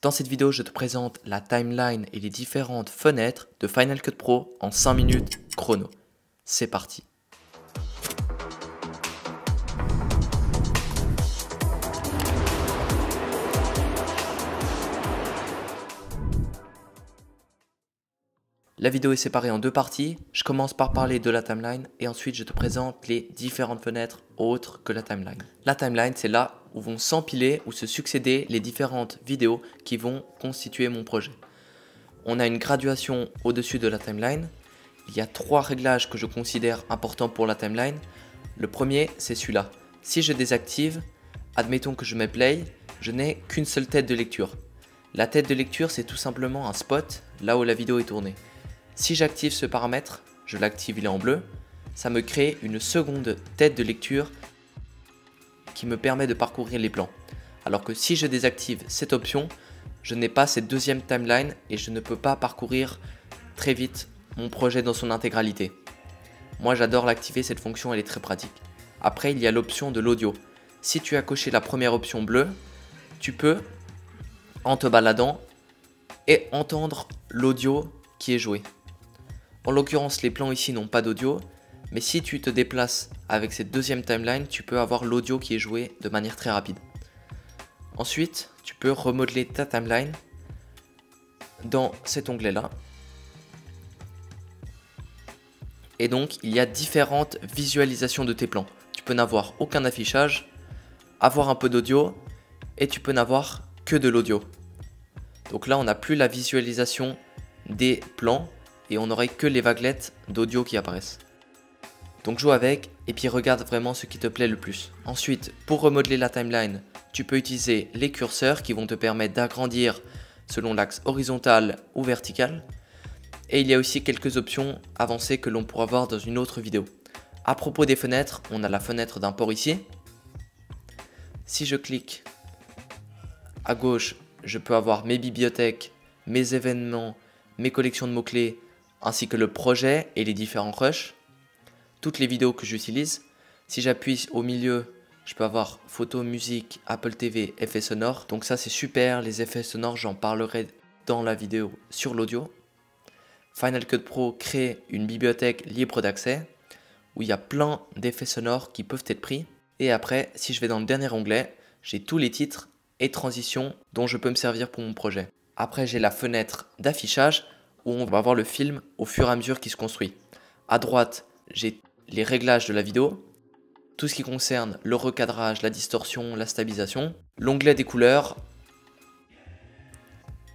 Dans cette vidéo, je te présente la timeline et les différentes fenêtres de Final Cut Pro en 5 minutes chrono. C'est parti. La vidéo est séparée en deux parties. Je commence par parler de la timeline et ensuite je te présente les différentes fenêtres autres que la timeline. La timeline, c'est là où vont s'empiler ou se succéder les différentes vidéos qui vont constituer mon projet. On a une graduation au-dessus de la timeline. Il y a 3 réglages que je considère importants pour la timeline. Le premier, c'est celui-là. Si je désactive, admettons que je mets play, je n'ai qu'une seule tête de lecture. La tête de lecture, c'est tout simplement un spot là où la vidéo est tournée. Si j'active ce paramètre, je l'active, il est en bleu, ça me crée une seconde tête de lecture qui me permet de parcourir les plans. Alors que si je désactive cette option, je n'ai pas cette deuxième timeline et je ne peux pas parcourir très vite mon projet dans son intégralité. Moi j'adore l'activer, cette fonction elle est très pratique. Après il y a l'option de l'audio. Si tu as coché la première option bleue, tu peux, en te baladant, et entendre l'audio qui est joué. En l'occurrence, les plans ici n'ont pas d'audio, mais si tu te déplaces avec cette deuxième timeline, tu peux avoir l'audio qui est joué de manière très rapide. Ensuite, tu peux remodeler ta timeline dans cet onglet-là. Et donc, il y a différentes visualisations de tes plans. Tu peux n'avoir aucun affichage, avoir un peu d'audio, et tu peux n'avoir que de l'audio. Donc là, on n'a plus la visualisation des plans, et on n'aurait que les vaguelettes d'audio qui apparaissent. Donc joue avec et puis regarde vraiment ce qui te plaît le plus. Ensuite, pour remodeler la timeline, tu peux utiliser les curseurs qui vont te permettre d'agrandir selon l'axe horizontal ou vertical. Et il y a aussi quelques options avancées que l'on pourra voir dans une autre vidéo. À propos des fenêtres, on a la fenêtre d'import ici. Si je clique à gauche, je peux avoir mes bibliothèques, mes événements, mes collections de mots-clés, ainsi que le projet et les différents rushs, toutes les vidéos que j'utilise. Si j'appuie au milieu, je peux avoir photo, musique, Apple TV, effets sonores. Donc ça c'est super, les effets sonores j'en parlerai dans la vidéo sur l'audio. Final Cut Pro crée une bibliothèque libre d'accès où il y a plein d'effets sonores qui peuvent être pris. Et après, si je vais dans le dernier onglet, j'ai tous les titres et transitions dont je peux me servir pour mon projet. Après j'ai la fenêtre d'affichage où on va voir le film au fur et à mesure qu'il se construit. À droite, j'ai les réglages de la vidéo, tout ce qui concerne le recadrage, la distorsion, la stabilisation, l'onglet des couleurs,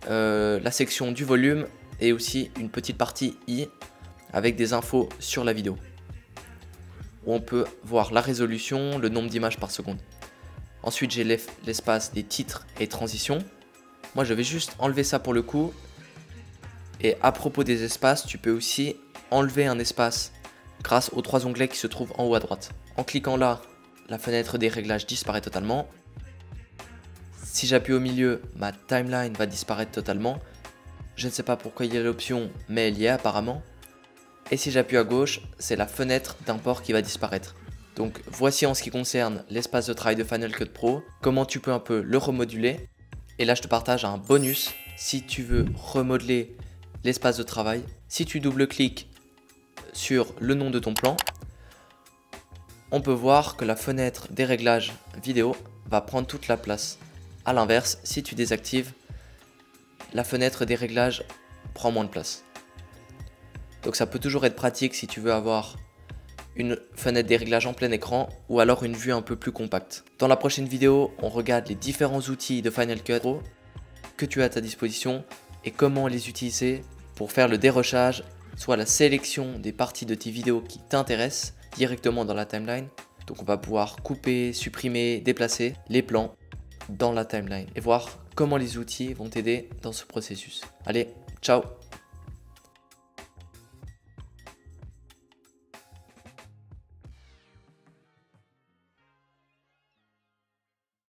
la section du volume et aussi une petite partie I avec des infos sur la vidéo, où on peut voir la résolution, le nombre d'images par seconde. Ensuite, j'ai l'espace des titres et transitions. Moi, je vais juste enlever ça pour le coup. Et à propos des espaces, tu peux aussi enlever un espace grâce aux 3 onglets qui se trouvent en haut à droite. En cliquant là, la fenêtre des réglages disparaît totalement. Si j'appuie au milieu, ma timeline va disparaître totalement. Je ne sais pas pourquoi il y a l'option, mais elle y est apparemment. Et si j'appuie à gauche, c'est la fenêtre d'import qui va disparaître. Donc voici en ce qui concerne l'espace de travail de Final Cut Pro, comment tu peux un peu le remoduler. Et là je te partage un bonus si tu veux remodeler l'espace de travail. Si tu double-cliques sur le nom de ton plan, on peut voir que la fenêtre des réglages vidéo va prendre toute la place. A l'inverse, si tu désactives, la fenêtre des réglages prend moins de place. Donc ça peut toujours être pratique si tu veux avoir une fenêtre des réglages en plein écran ou alors une vue un peu plus compacte. Dans la prochaine vidéo, on regarde les différents outils de Final Cut Pro que tu as à ta disposition et comment les utiliser pour faire le dérochage, soit la sélection des parties de tes vidéos qui t'intéressent directement dans la timeline. Donc on va pouvoir couper, supprimer, déplacer les plans dans la timeline et voir comment les outils vont t'aider dans ce processus. Allez, ciao!